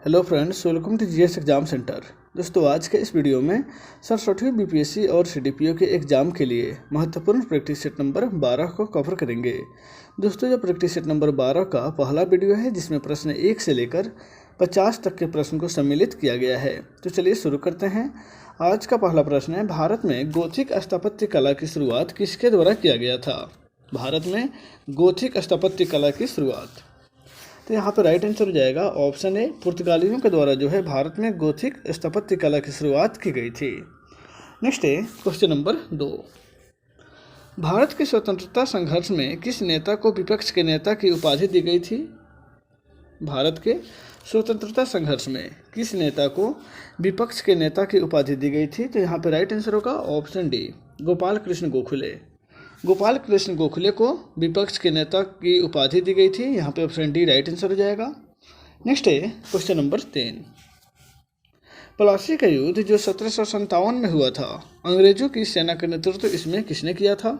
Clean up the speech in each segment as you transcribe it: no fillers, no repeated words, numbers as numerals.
Hello friends, welcome to GS exam centre. दोस्तों, आज के इस वीडियो में 67वीं बीपीएससी और सीडीपीओ के एग्ज़ाम के लिए महत्वपूर्ण प्रैक्टिस सेट नंबर 12 को कवर करेंगे। दोस्तों, यह प्रैक्टिस सेट नंबर 12 का पहला वीडियो है जिसमें प्रश्न 1 से लेकर 50 तक के प्रश्न को सम्मिलित किया गया है। तो चलिए शुरू करते हैं। आज का पहला प्रश्न है, भारत में गोथिक स्थापत्य कला की शुरुआत किसके द्वारा किया गया था? भारत में गोथिक स्थापत्य कला की शुरुआत, तो यहाँ पर राइट आंसर हो जाएगा ऑप्शन ए, पुर्तगालियों के द्वारा जो है भारत में गोथिक स्थापत्य कला की शुरुआत की गई थी। नेक्स्ट है क्वेश्चन नंबर 2। भारत के स्वतंत्रता संघर्ष में किस नेता को विपक्ष के नेता की उपाधि दी गई थी? भारत के स्वतंत्रता संघर्ष में किस नेता को विपक्ष के नेता की उपाधि दी गई थी? तो यहाँ पर राइट आंसर होगा ऑप्शन डी, गोपाल कृष्ण गोखले। गोपाल कृष्ण गोखले को विपक्ष के नेता की उपाधि दी गई थी। यहाँ पे ऑप्शन डी राइट आंसर हो जाएगा। नेक्स्ट है क्वेश्चन नंबर 3। प्लासी का युद्ध जो 1757 में हुआ था, अंग्रेजों की सेना का नेतृत्व इसमें किसने किया था?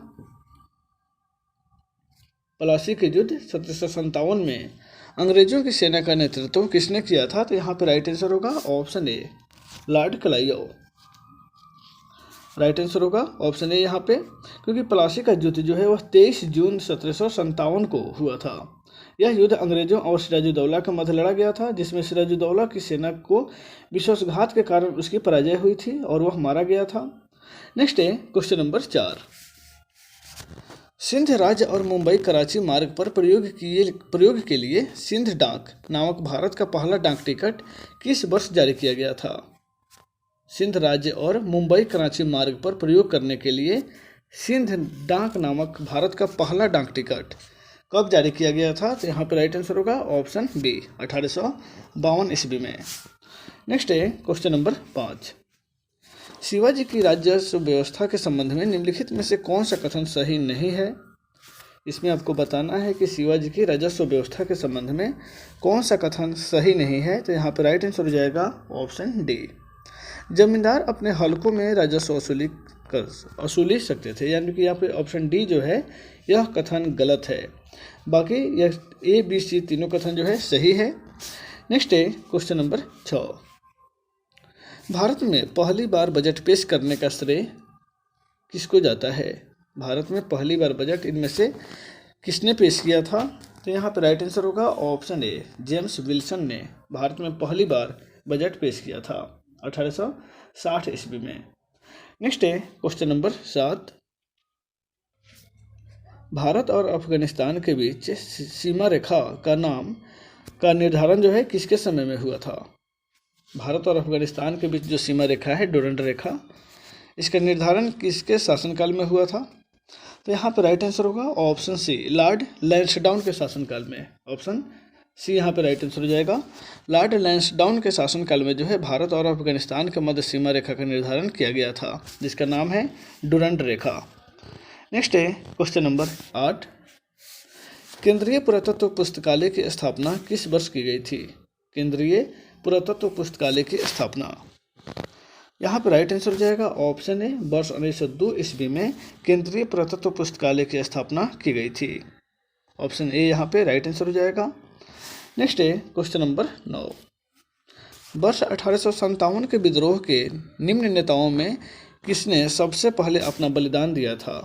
प्लासी के युद्ध 1757 में अंग्रेजों की सेना का नेतृत्व किसने किया था? तो यहाँ पे राइट आंसर होगा option A, Lord Clive. Right answer होगा ऑप्शन ए यहाँ पे, क्योंकि प्लासी का युद्ध जो है वह 23 जून 1757 को हुआ था। यह युद्ध अंग्रेजों और सिराजुद्दौला के मध्य लड़ा गया था, जिसमें सिराजुद्दौला की सेना को विश्वासघात के कारण उसकी पराजय हुई थी और वह मारा गया था। नेक्स्ट है क्वेश्चन नंबर 4। सिंध राज्य और मुंबई कराची मार्ग पर प्रयोग के लिए सिंध डाक नामक भारत का पहला डाक टिकट किस वर्ष जारी किया गया था? सिंध राज्य और मुंबई कराची मार्ग पर प्रयोग करने के लिए सिंध डाक नामक भारत का पहला डाक टिकट कब जारी किया गया था? तो यहाँ पर राइट आंसर होगा ऑप्शन बी, 1852 ईस्वी में। नेक्स्ट है क्वेश्चन नंबर 5। शिवाजी की राजस्व व्यवस्था के संबंध में निम्नलिखित में से कौन सा कथन सही नहीं है? इसमें आपको बताना है कि शिवाजी की राजस्व व्यवस्था के संबंध में कौन सा कथन सही नहीं है। तो यहाँ पर राइट आंसर हो जाएगा ऑप्शन डी, जमींदार अपने हलकों में राजस्व वसूली सकते थे। यानी कि यहाँ पे ऑप्शन डी जो है यह कथन गलत है। बाकी यह ए बी सी तीनों कथन जो है सही है। नेक्स्ट है क्वेश्चन नंबर 6। भारत में पहली बार बजट पेश करने का श्रेय किसको जाता है? भारत में पहली बार बजट इनमें से किसने पेश किया था? तो यहाँ पर राइट आंसर होगा ऑप्शन ए, जेम्स विल्सन ने भारत में पहली बार बजट पेश किया था 1860 ईस्वी में। नेक्स्ट है क्वेश्चन नंबर 7। भारत और अफगानिस्तान के बीच सीमा रेखा का निर्धारण जो है किसके समय में हुआ था? भारत और अफगानिस्तान के बीच जो सीमा रेखा है, डोरंड रेखा, इसका निर्धारण किसके शासनकाल में हुआ था? तो यहाँ पर राइट आंसर होगा ऑप्शन सी, लॉर्ड लैंसडाउन के शासनकाल में। ऑप्शन सी यहाँ पे राइट आंसर हो जाएगा। लॉर्ड लैंसडाउन के शासनकाल में जो है भारत और अफगानिस्तान के मध्य सीमा रेखा का निर्धारण किया गया था, जिसका नाम है डुरंड रेखा। नेक्स्ट है क्वेश्चन नंबर 8। केंद्रीय पुरातत्व पुस्तकालय की स्थापना किस वर्ष की गई थी? केंद्रीय पुरातत्व पुस्तकालय की स्थापना, यहाँ पर राइट आंसर हो जाएगा ऑप्शन ए, वर्ष 1902 ईस्वी में केंद्रीय पुरातत्व पुस्तकालय की स्थापना की गई थी। ऑप्शन ए यहाँ पे राइट आंसर हो जाएगा। नेक्स्ट है क्वेश्चन नंबर 9। वर्ष 1857 के विद्रोह के निम्न नेताओं में किसने सबसे पहले अपना बलिदान दिया था?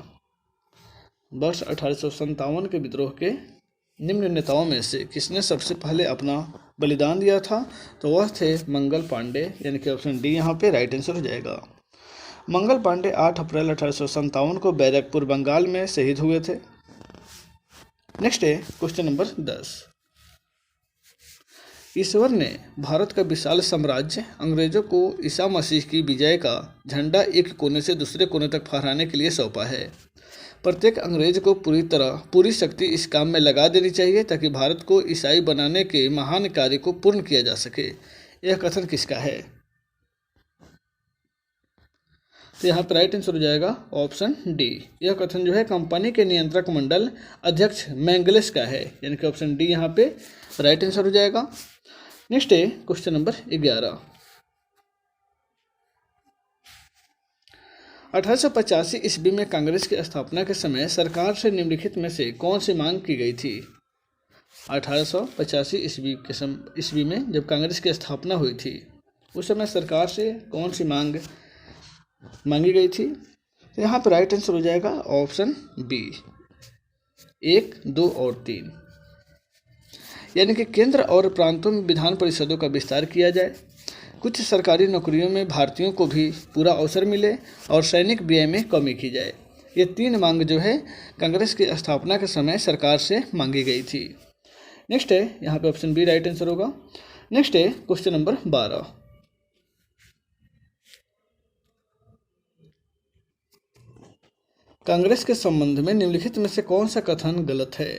वर्ष 1857 के विद्रोह के निम्न नेताओं में से किसने सबसे पहले अपना बलिदान दिया था? तो वह थे मंगल पांडे, यानी कि ऑप्शन डी यहाँ पे राइट आंसर हो जाएगा। मंगल पांडे 8 अप्रैल 1857 को बैरकपुर बंगाल में शहीद हुए थे। नेक्स्ट है क्वेश्चन नंबर 10। ईश्वर ने भारत का विशाल साम्राज्य अंग्रेजों को ईसा मसीह की विजय का झंडा एक कोने से दूसरे कोने तक फहराने के लिए सौंपा है। प्रत्येक अंग्रेज को पूरी शक्ति इस काम में लगा देनी चाहिए ताकि भारत को ईसाई बनाने के महान कार्य को पूर्ण किया जा सके। यह कथन किसका है? तो यहाँ पर राइट आंसर हो जाएगा ऑप्शन डी। यह कथन जो है कंपनी के नियंत्रक मंडल अध्यक्ष मैंगलेस का है, यानी कि ऑप्शन डी यहाँ पे राइट आंसर हो जाएगा। नेक्स्ट है क्वेश्चन नंबर 11। 1885 ईस्वी में कांग्रेस की स्थापना के समय सरकार से निम्नलिखित में से कौन सी मांग की गई थी? 1885 ईस्वी में जब कांग्रेस की स्थापना हुई थी, उस समय सरकार से कौन सी मांग मांगी गई थी? तो यहाँ पर राइट आंसर हो जाएगा ऑप्शन बी, 1, 2 और 3, यानी कि केंद्र और प्रांतों में विधान परिषदों का विस्तार किया जाए, कुछ सरकारी नौकरियों में भारतीयों को भी पूरा अवसर मिले और सैनिक व्यय में कमी की जाए। ये 3 मांग जो है कांग्रेस की स्थापना के समय सरकार से मांगी गई थी। नेक्स्ट है, यहाँ पे ऑप्शन बी राइट आंसर होगा। नेक्स्ट है क्वेश्चन नंबर 12। कांग्रेस के संबंध में निम्नलिखित में से कौन सा कथन गलत है?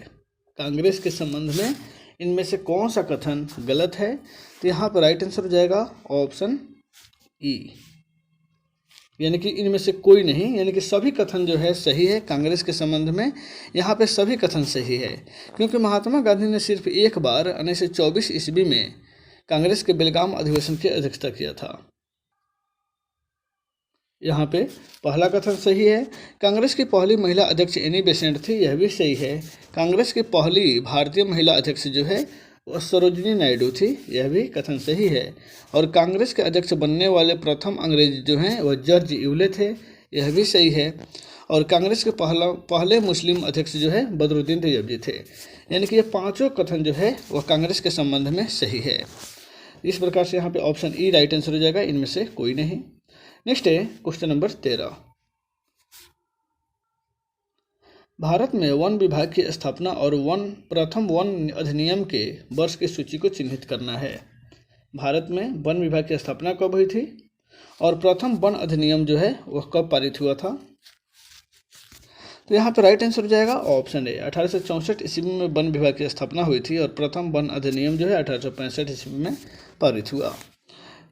कांग्रेस के संबंध में इनमें से कौन सा कथन गलत है? तो यहाँ पर राइट आंसर हो जाएगा ऑप्शन ई, यानी कि इनमें से कोई नहीं, यानी कि सभी कथन जो है सही है। कांग्रेस के संबंध में यहाँ पे सभी कथन सही है, क्योंकि महात्मा गांधी ने सिर्फ एक बार 1924 ईस्वी में कांग्रेस के बेलगाम अधिवेशन की अध्यक्षता किया था। यहाँ पे पहला कथन सही है। कांग्रेस की पहली महिला अध्यक्ष एनी बेसेंट थी, यह भी सही है। कांग्रेस की पहली भारतीय महिला अध्यक्ष जो है वह सरोजिनी नायडू थी, यह भी कथन सही है। और कांग्रेस के अध्यक्ष बनने वाले प्रथम अंग्रेज जो हैं वह जॉर्ज यूले थे, यह भी सही है। और कांग्रेस के पहले मुस्लिम अध्यक्ष जो है बदरुद्दीन तैयबजी थे। यानी कि ये पांचों कथन जो है वह कांग्रेस के संबंध में सही है। इस प्रकार से यहाँ पे ऑप्शन ई राइट आंसर हो जाएगा, इनमें से कोई नहीं। नेक्स्ट है क्वेश्चन नंबर 13। भारत में वन विभाग की स्थापना और प्रथम वन अधिनियम के वर्ष की सूची को चिन्हित करना है। भारत में वन विभाग की स्थापना कब हुई थी और प्रथम वन अधिनियम जो है वह कब पारित हुआ था? तो यहाँ पर राइट आंसर हो जाएगा ऑप्शन ए, 1864 ईस्वी में वन विभाग की स्थापना हुई थी और प्रथम वन अधिनियम जो है 1865 ईस्वी में पारित हुआ।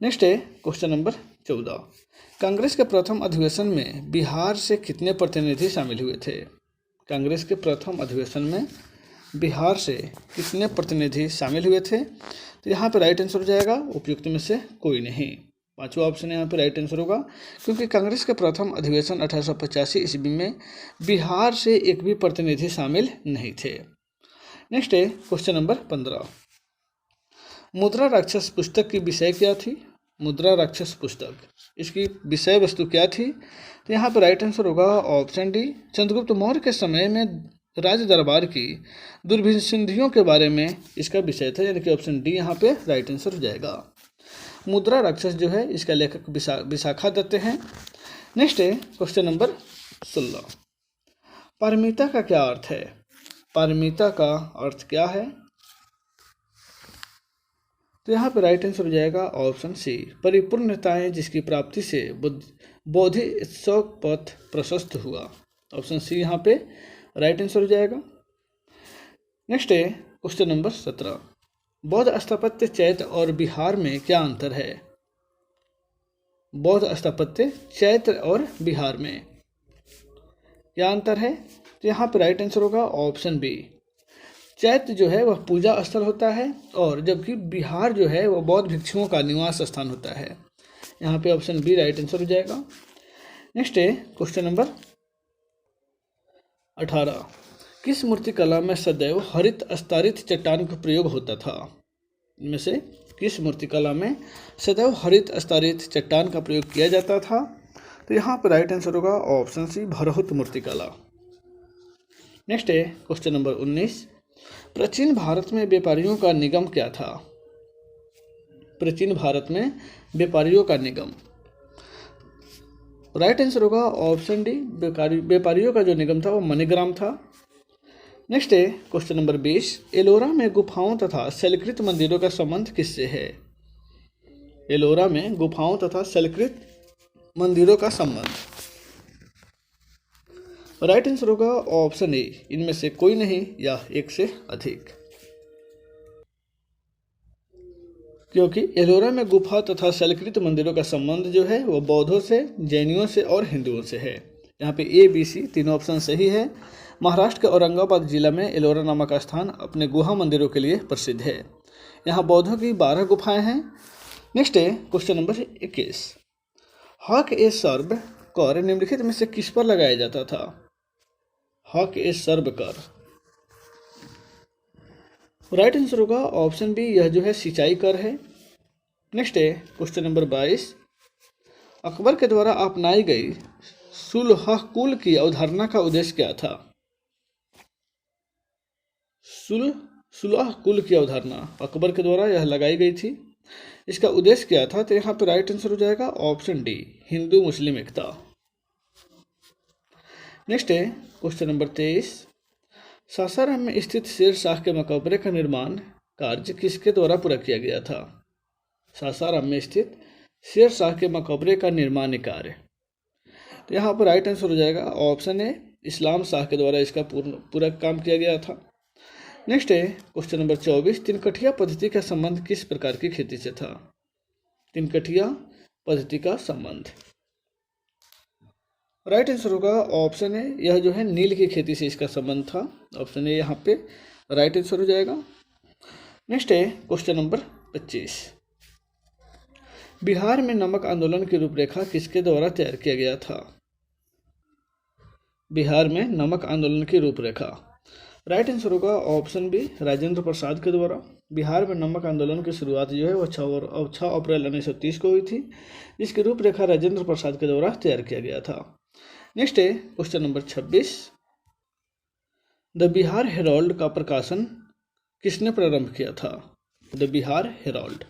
नेक्स्ट है क्वेश्चन नंबर 14। कांग्रेस के प्रथम अधिवेशन में बिहार से कितने प्रतिनिधि शामिल हुए थे? कांग्रेस के प्रथम अधिवेशन में बिहार से कितने प्रतिनिधि शामिल हुए थे? तो यहाँ पर राइट आंसर हो जाएगा उपयुक्त में से कोई नहीं। पांचवा ऑप्शन यहाँ पर राइट आंसर होगा, क्योंकि कांग्रेस के प्रथम अधिवेशन 1885 ईस्वी में बिहार से एक भी प्रतिनिधि शामिल नहीं थे। नेक्स्ट है क्वेश्चन नंबर 15। मुद्रा राक्षस पुस्तक की विषय क्या थी? मुद्रा राक्षस पुस्तक, इसकी विषय वस्तु क्या थी? तो यहाँ पर राइट आंसर होगा ऑप्शन डी, चंद्रगुप्त मौर्य के समय में राज दरबार की दुर्भिसंधियों के बारे में इसका विषय था, यानी कि ऑप्शन डी यहाँ पे राइट आंसर हो जाएगा। मुद्रा राक्षस जो है इसका लेखक विशाखा दत्त हैं। नेक्स्ट है क्वेश्चन नंबर 16। पारमिता का क्या अर्थ है? पारमिता का अर्थ क्या है? तो यहाँ पे राइट आंसर हो जाएगा ऑप्शन सी, परिपूर्णताएं जिसकी प्राप्ति से बोधिसत्व पथ प्रशस्त हुआ। ऑप्शन सी यहाँ पे राइट आंसर हो जाएगा। नेक्स्ट है क्वेश्चन नंबर 17। बौद्ध स्थापत्य चैत्य और बिहार में क्या अंतर है? बौद्ध स्थापत्य चैत्य और बिहार में क्या अंतर है? तो यहाँ पे राइट आंसर होगा ऑप्शन बी, चैत्य जो है वह पूजा स्थल होता है और जबकि बिहार जो है वह बौद्ध भिक्षुओं का निवास स्थान होता है। यहाँ पे ऑप्शन बी राइट आंसर हो जाएगा। नेक्स्ट है क्वेश्चन नंबर 18। किस मूर्तिकला में सदैव हरित अस्तारित चट्टान का प्रयोग होता था? इनमें से किस मूर्तिकला में सदैव हरित अस्तारित चट्टान का प्रयोग किया जाता था? तो यहाँ पर राइट आंसर होगा ऑप्शन सी, भरहुत मूर्तिकला। नेक्स्ट है क्वेश्चन नंबर 19। प्राचीन भारत में व्यापारियों का निगम क्या था? प्राचीन भारत में व्यापारियों का निगम, राइट आंसर होगा ऑप्शन डी, व्यापारियों का जो निगम था वो मणिग्राम था। नेक्स्ट है क्वेश्चन नंबर 20। एलोरा में गुफाओं तथा शैलकृत मंदिरों का संबंध किससे है? एलोरा में गुफाओं तथा शैलकृत मंदिरों का संबंध, राइट आंसर होगा ऑप्शन ए, इनमें से कोई नहीं या एक से अधिक, क्योंकि एलोरा में गुफा तथा शैलकृत मंदिरों का संबंध जो है वो बौद्धों से, जैनियों से और हिंदुओं से है। यहाँ पे ए, बी, सी तीनों ऑप्शन सही है। महाराष्ट्र के औरंगाबाद जिला में एलोरा नामक स्थान अपने गुहा मंदिरों के लिए प्रसिद्ध है। यहाँ बौद्धों की 12 गुफाएं हैं। नेक्स्ट है क्वेश्चन नंबर 21। हक ए सर्ब कर निम्नलिखित में से किस पर लगाया जाता था? हक ए सर्ब कर, राइट आंसर होगा ऑप्शन बी, यह जो है सिंचाई कर है। नेक्स्ट है क्वेश्चन नंबर 22, अकबर के द्वारा अपनाई गई सुलह कुल की अवधारणा का उद्देश्य क्या था? सुलह कुल की अवधारणा अकबर के द्वारा यह लगाई गई थी, इसका उद्देश्य क्या था? तो यहाँ पे राइट आंसर हो जाएगा ऑप्शन डी, हिंदू मुस्लिम एकता। नेक्स्ट है क्वेश्चन नंबर 23, सासाराम में स्थित शेर शाह के मकबरे का निर्माण कार्य किसके द्वारा पूरा किया गया था? सासाराम में स्थित शेर शाह के मकबरे का निर्माण कार्य, तो यहाँ पर राइट आंसर हो जाएगा ऑप्शन ए, इस्लाम शाह के द्वारा इसका पूरा काम किया गया था। नेक्स्ट है क्वेश्चन नंबर 24, तिनकठिया पद्धति का संबंध किस प्रकार की खेती से था? तिनकठिया पद्धति का संबंध, राइट आंसर होगा ऑप्शन ए, यह जो है नील की खेती से इसका संबंध था। ऑप्शन ए यहाँ पे राइट आंसर हो जाएगा। नेक्स्ट है क्वेश्चन नंबर 25, बिहार में नमक आंदोलन की रूपरेखा किसके द्वारा तैयार किया गया था? बिहार में नमक आंदोलन की रूपरेखा, राइट आंसर होगा ऑप्शन बी, राजेंद्र प्रसाद के द्वारा। बिहार में नमक आंदोलन की शुरुआत जो है वह 6 अप्रैल 1930 को हुई थी, जिसकी रूपरेखा राजेंद्र प्रसाद के द्वारा तैयार किया गया था। नेक्स्ट है question number 26, the Bihar Herald का प्रकाशन किसने प्रारंभ किया था? द बिहार हेराल्ड,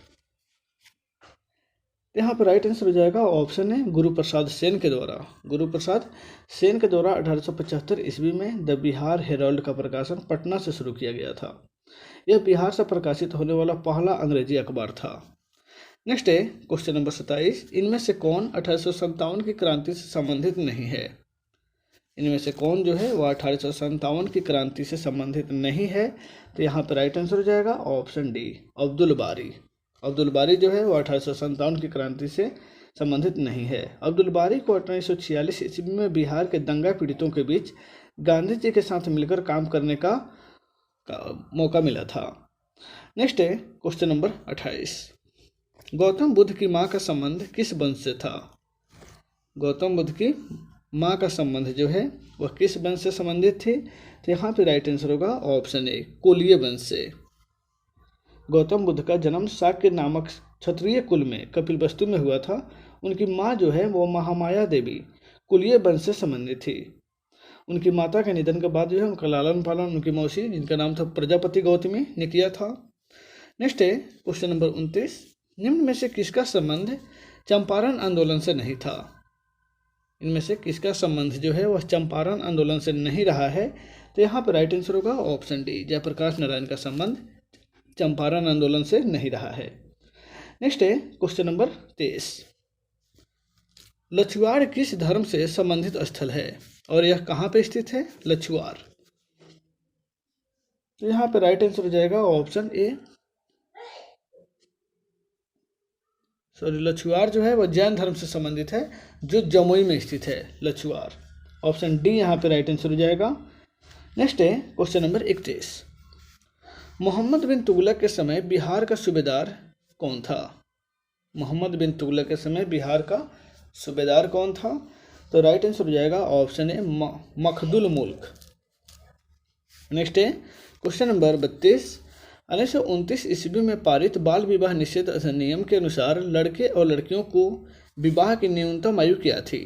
यहाँ पर राइट आंसर हो जाएगा ऑप्शन है गुरु प्रसाद सेन के द्वारा। गुरु प्रसाद सेन के द्वारा 1875 ईस्वी में द बिहार हेराल्ड का प्रकाशन पटना से शुरू किया गया था। यह बिहार से प्रकाशित होने वाला पहला अंग्रेजी अखबार था। नेक्स्ट है क्वेश्चन नंबर 27, इनमें से कौन 1857 की क्रांति से संबंधित नहीं है? इनमें से कौन जो है वह 1857 की क्रांति से संबंधित नहीं है? तो यहाँ पर राइट आंसर हो जाएगा ऑप्शन डी, अब्दुल बारी। अब्दुल बारी जो है वह 1857 की क्रांति से संबंधित नहीं है। अब्दुल बारी को 1846 ईस्वी में बिहार के दंगा पीड़ितों के बीच गांधी जी के साथ मिलकर काम करने का मौका मिला था। नेक्स्ट है क्वेश्चन नंबर 28, गौतम बुद्ध की माँ का संबंध किस वंश से था? गौतम बुद्ध की माँ का संबंध जो है वह किस वंश से संबंधित थी? तो यहाँ पे राइट आंसर होगा ऑप्शन ए, कोलिय वंश से। गौतम बुद्ध का जन्म शाक्य नामक क्षत्रिय कुल में कपिलवस्तु में हुआ था। उनकी माँ जो है वो महामाया देवी कुलीय वंश से संबंधित थी। उनकी माता के निधन के बाद जो है उनका लालन पालन उनकी मौसी जिनका नाम था प्रजापति गौतमी ने किया था। नेक्स्ट है क्वेश्चन नंबर 29, निम्न में से किसका संबंध चंपारण आंदोलन से नहीं था? इनमें से किसका संबंध जो है वह चंपारण आंदोलन से नहीं रहा है? तो यहाँ पर राइट आंसर होगा ऑप्शन डी, जयप्रकाश नारायण का संबंध चंपारण आंदोलन से नहीं रहा है। नेक्स्ट है क्वेश्चन नंबर 23, लछुआर किस धर्म से संबंधित स्थल है और यह कहाँ पे स्थित है? लछुआर, तो यहाँ पे राइट आंसर हो जाएगा ऑप्शन ए, लछुआर जो है वह जैन धर्म से संबंधित है जो जमुई में स्थित है लछुआर। ऑप्शन डी यहाँ पे राइट आंसर हो जाएगा। नेक्स्ट है क्वेश्चन नंबर 31, मोहम्मद बिन तुगलक के समय बिहार का सूबेदार कौन था? मोहम्मद बिन तुगलक के समय बिहार का सूबेदार कौन था? तो राइट आंसर हो जाएगा ऑप्शन ए, मखदुल मुल्क। नेक्स्ट है क्वेश्चन नंबर 32, 1929 ईस्वी में पारित बाल विवाह निषेध अधिनियम के अनुसार लड़के और लड़कियों को विवाह की न्यूनतम आयु क्या थी?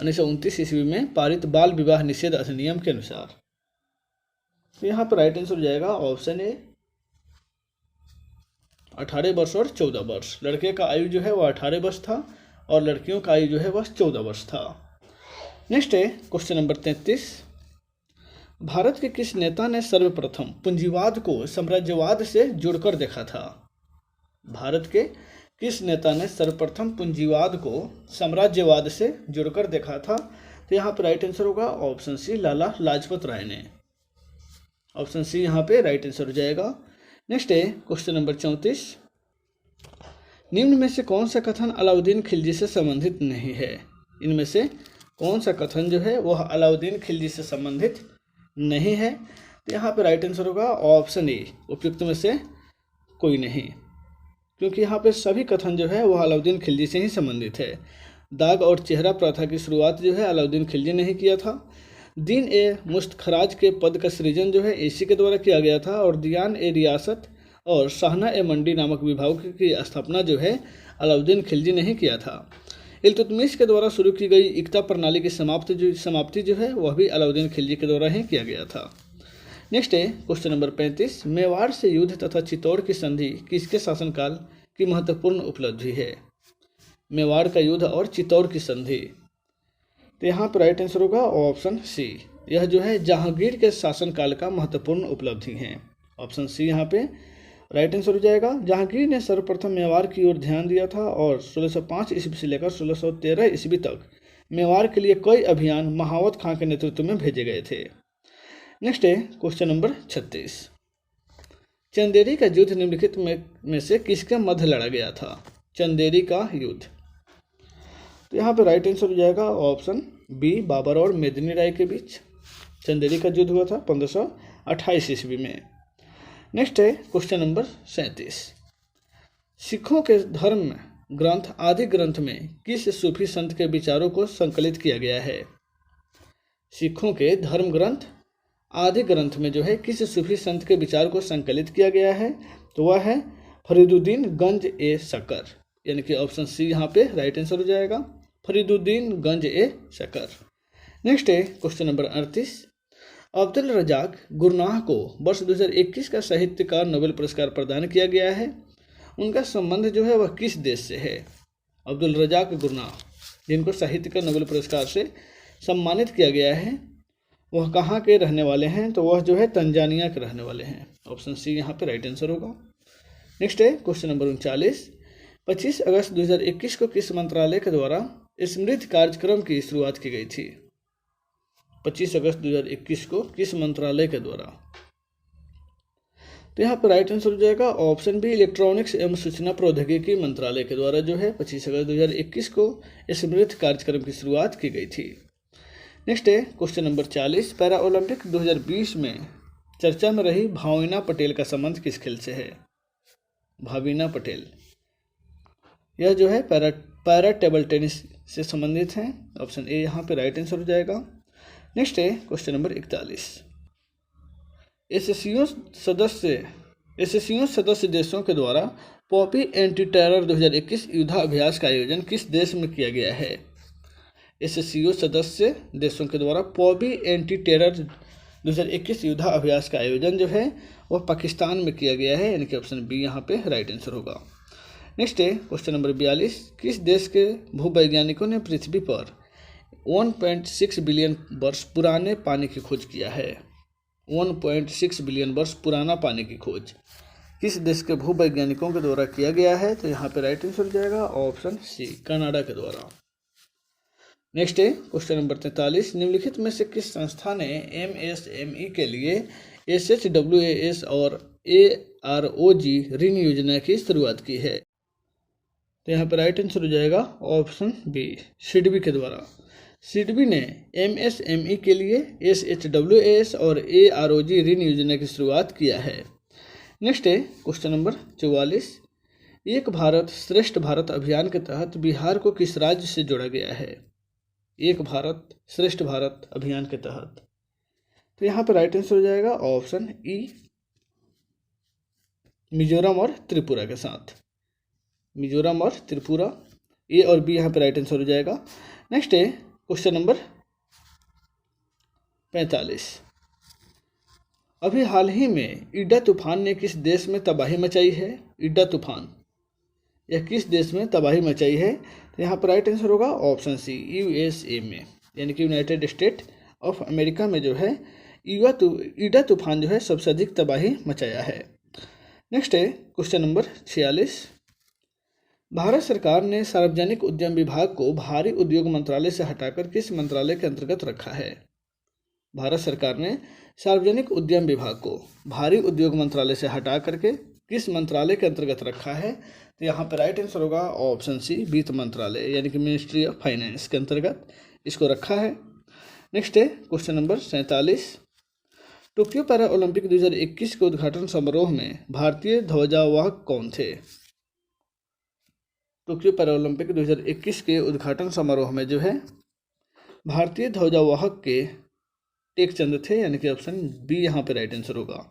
1929 ईस्वी में पारित बाल विवाह निषेध अधिनियम के अनुसार, तो यहाँ पर राइट आंसर हो जाएगा ऑप्शन ए, 18 वर्ष और 14 वर्ष। लड़के का आयु जो है वह 18 वर्ष था और लड़कियों का आयु जो है वह 14 वर्ष था। नेक्स्ट है क्वेश्चन नंबर 33, भारत के किस नेता ने सर्वप्रथम पूंजीवाद को साम्राज्यवाद से जोड़कर देखा था? भारत के किस नेता ने सर्वप्रथम पूंजीवाद को साम्राज्यवाद से जोड़कर देखा था? तो यहाँ पर राइट आंसर होगा ऑप्शन सी, लाला लाजपत राय ने। ऑप्शन सी यहाँ पे राइट आंसर हो जाएगा। नेक्स्ट है क्वेश्चन नंबर 34, निम्न में से कौन सा कथन अलाउद्दीन खिलजी से संबंधित नहीं है? इनमें से कौन सा कथन जो है वह अलाउद्दीन खिलजी से संबंधित नहीं है? तो यहाँ पे राइट आंसर होगा ऑप्शन ए, उपयुक्त में से कोई नहीं, क्योंकि यहाँ पे सभी कथन जो है वह अलाउद्दीन खिलजी से ही संबंधित है। दाग और चेहरा प्रथा की शुरुआत जो है अलाउद्दीन खिलजी ने ही किया था। दीन ए मुस्तखराज के पद का सृजन जो है इसी के द्वारा किया गया था, और दियान ए रियासत और शाहना ए मंडी नामक विभाग की स्थापना जो है अलाउद्दीन खिलजी ने ही किया था। इल्तुतमिश के द्वारा शुरू की गई इक्ता प्रणाली की समाप्ति जो है वह भी अलाउद्दीन खिलजी के द्वारा ही किया गया था। नेक्स्ट है क्वेश्चन नंबर 35, मेवाड़ से युद्ध तथा चित्तौड़ की संधि किसके शासनकाल की महत्वपूर्ण उपलब्धि है? मेवाड़ का युद्ध और चित्तौड़ की संधि, तो यहाँ पर राइट आंसर होगा ऑप्शन सी। यह जो है जहांगीर के शासनकाल का महत्वपूर्ण उपलब्धि है। ऑप्शन सी यहाँ पे राइट आंसर हो जाएगा। जहांगीर ने सर्वप्रथम मेवाड़ की ओर ध्यान दिया था और 1605 ईस्वी से लेकर 1613 ईस्वी तक मेवाड़ के लिए कई अभियान महावत खां के नेतृत्व में भेजे गए थे। नेक्स्ट है क्वेश्चन नंबर 36, चंदेरी का युद्ध निम्नलिखित में से किसके मध्य लड़ा गया था? चंदेरी का युद्ध, तो यहाँ पे राइट आंसर हो जाएगा ऑप्शन बी, बाबर और मेदिनी राय के बीच चंदेरी का युद्ध हुआ था 1528 ईस्वी में। नेक्स्ट है क्वेश्चन नंबर 37, सिखों के धर्म ग्रंथ आदि ग्रंथ में किस सूफी संत के विचारों को संकलित किया गया है? सिखों के धर्म ग्रंथ आदि ग्रंथ में जो है किस सूफी संत के विचार को संकलित किया गया है? तो वह है फरीदुद्दीन गंज ए शकर, यानी कि ऑप्शन सी यहाँ पे राइट आंसर हो जाएगा, फरीदुद्दीन गंज ए शकर। नेक्स्ट है question number 38, Abdul Razzaq Gurnah को वर्ष 2021 का साहित्यकार नोबेल पुरस्कार प्रदान किया गया है। उनका संबंध जो है वह किस देश से है? अब्दुल रजाक गुरनाह जिनको साहित्य का नोबेल पुरस्कार से सम्मानित किया गया है, वह कहाँ के रहने वाले हैं? तो वह जो है तंजानिया के रहने वाले हैं। ऑप्शन सी यहाँ पे राइट आंसर होगा। नेक्स्ट है क्वेश्चन नंबर 39, 25 अगस्त 2021 को किस मंत्रालय के द्वारा स्मृति कार्यक्रम की शुरुआत की गई थी? 25 अगस्त 2021 को किस मंत्रालय के द्वारा? तो यहाँ पर राइट आंसर हो जाएगा ऑप्शन बी, इलेक्ट्रॉनिक्स एवं सूचना प्रौद्योगिकी मंत्रालय के द्वारा जो है 25 अगस्त 2021 को स्मृति कार्यक्रम की शुरुआत की गई थी। नेक्स्ट है क्वेश्चन नंबर 40, पैरा ओलंपिक 2020 में चर्चा में रही भाविना पटेल का संबंध किस खेल से है? भाविना पटेल, यह जो है पैरा टेबल टेनिस से संबंधित हैं। ऑप्शन ए यहाँ पे राइट आंसर हो जाएगा। नेक्स्ट है क्वेश्चन नंबर 41, एससीओ सदस्य देशों के द्वारा पॉपी एंटी टेरर 2021 युद्धाभ्यास का आयोजन किस देश में किया गया है? एससीओ सदस्य देशों के द्वारा पॉपी एंटी टेरर 2021 युद्धाभ्यास का आयोजन जो है वह पाकिस्तान में किया गया है, यानी कि ऑप्शन बी यहाँ पे राइट आंसर होगा। नेक्स्ट है क्वेश्चन नंबर 42, किस देश के भूवैज्ञानिकों ने पृथ्वी पर 1.6 बिलियन वर्ष पुराने पानी की खोज किया है? 1.6 बिलियन वर्ष पुराना पानी की खोज किस देश के भूवैज्ञानिकों के द्वारा किया गया है? तो यहाँ पे राइट आंसर हो जाएगा ऑप्शन सी, कनाडा के द्वारा। नेक्स्ट है क्वेश्चन नंबर 43, निम्नलिखित में से किस संस्था ने MSME के लिए SHWAS और AROG ऋण योजना की शुरुआत की है? तो यहाँ पर राइट आंसर हो जाएगा ऑप्शन बी, सिडबी के द्वारा। सिडबी ने MSME के लिए SHWAS और AROG ऋण योजना की शुरुआत किया है। नेक्स्ट है क्वेश्चन नंबर 44, एक भारत श्रेष्ठ भारत अभियान के तहत बिहार को किस राज्य से जोड़ा गया है? एक भारत श्रेष्ठ भारत अभियान के तहत, तो यहाँ पर राइट आंसर हो जाएगा ऑप्शन ई, मिजोरम और त्रिपुरा के साथ। मिजोरम और त्रिपुरा, ए और बी यहाँ पर राइट आंसर हो जाएगा। नेक्स्ट है क्वेश्चन नंबर 45, अभी हाल ही में इडा तूफान ने किस देश में तबाही मचाई है? इडा तूफान यह किस देश में तबाही मचाई है? तो यहाँ पर राइट आंसर होगा ऑप्शन सी, USA में, यानी कि यूनाइटेड स्टेट ऑफ अमेरिका में जो है इडा तूफान जो है सबसे अधिक तबाही मचाया है। नेक्स्ट है क्वेश्चन नंबर 46, भारत सरकार ने सार्वजनिक उद्यम विभाग को भारी उद्योग मंत्रालय से हटाकर किस मंत्रालय के अंतर्गत रखा है? भारत सरकार ने सार्वजनिक उद्यम विभाग को भारी उद्योग मंत्रालय से हटा करके किस मंत्रालय के अंतर्गत रखा है? तो यहाँ पर राइट आंसर होगा ऑप्शन सी, वित्त मंत्रालय, यानी कि मिनिस्ट्री ऑफ फाइनेंस के अंतर्गत इसको रखा है। नेक्स्ट है question number 47, Tokyo para Olympic 2021 के उद्घाटन समारोह में भारतीय ध्वजावाहक कौन थे? टोक्यो पैरा ओलंपिक 2021 के उद्घाटन समारोह में जो है भारतीय ध्वजावाहक के टेकचंद थे, यानी कि ऑप्शन बी यहाँ पे राइट आंसर होगा।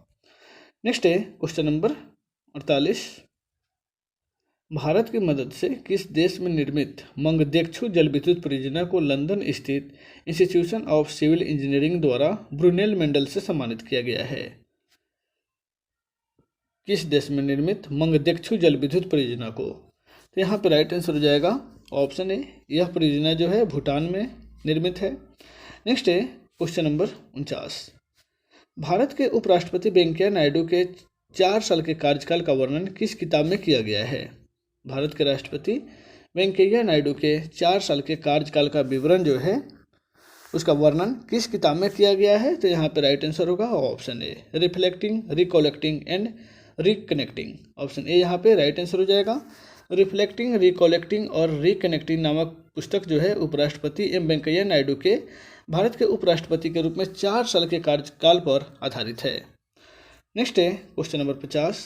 नेक्स्ट है क्वेश्चन नंबर 48। भारत की मदद से किस देश में निर्मित मंगदेक्षु जल विद्युत परियोजना को लंदन स्थित इंस्टीट्यूशन ऑफ सिविल इंजीनियरिंग द्वारा ब्रुनेल मेंडल से सम्मानित किया गया है? किस देश में निर्मित मंगदेक्षु जल विद्युत परियोजना को? तो यहाँ पर राइट आंसर हो जाएगा ऑप्शन ए, यह परियोजना जो है भूटान में निर्मित है। नेक्स्ट है क्वेश्चन नंबर 49। भारत के उपराष्ट्रपति वेंकैया नायडू के 4 साल के कार्यकाल का वर्णन किस किताब में किया गया है? भारत के राष्ट्रपति वेंकैया नायडू के 4 साल के कार्यकाल का विवरण जो है उसका वर्णन किस किताब में किया गया है? तो यहाँ पे राइट आंसर होगा option A, reflecting, recollecting and reconnecting. Option A यहाँ पे राइट आंसर हो जाएगा। रिफ्लेक्टिंग, रिकलेक्टिंग और रिकनेक्टिंग नामक पुस्तक जो है उपराष्ट्रपति एम वेंकैया नायडू के भारत के उपराष्ट्रपति के रूप में 4 साल के कार्यकाल पर आधारित है। नेक्स्ट है क्वेश्चन नंबर 50।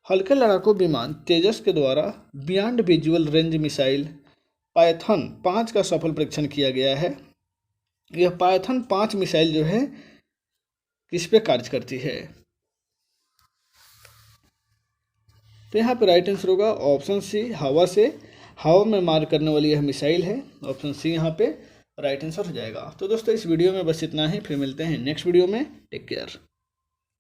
हल्के लड़ाकू विमान तेजस के द्वारा beyond visual range missile Python 5 का सफल परीक्षण किया गया है। यह पायथन 5 मिसाइल जो है किस पे कार्य करती है? तो यहाँ पे राइट आंसर होगा ऑप्शन सी, हवा में मार करने वाली यह मिसाइल है। ऑप्शन सी यहाँ पे राइट आंसर हो जाएगा। तो दोस्तों इस वीडियो में बस इतना ही, फिर मिलते हैं नेक्स्ट वीडियो में। Take care.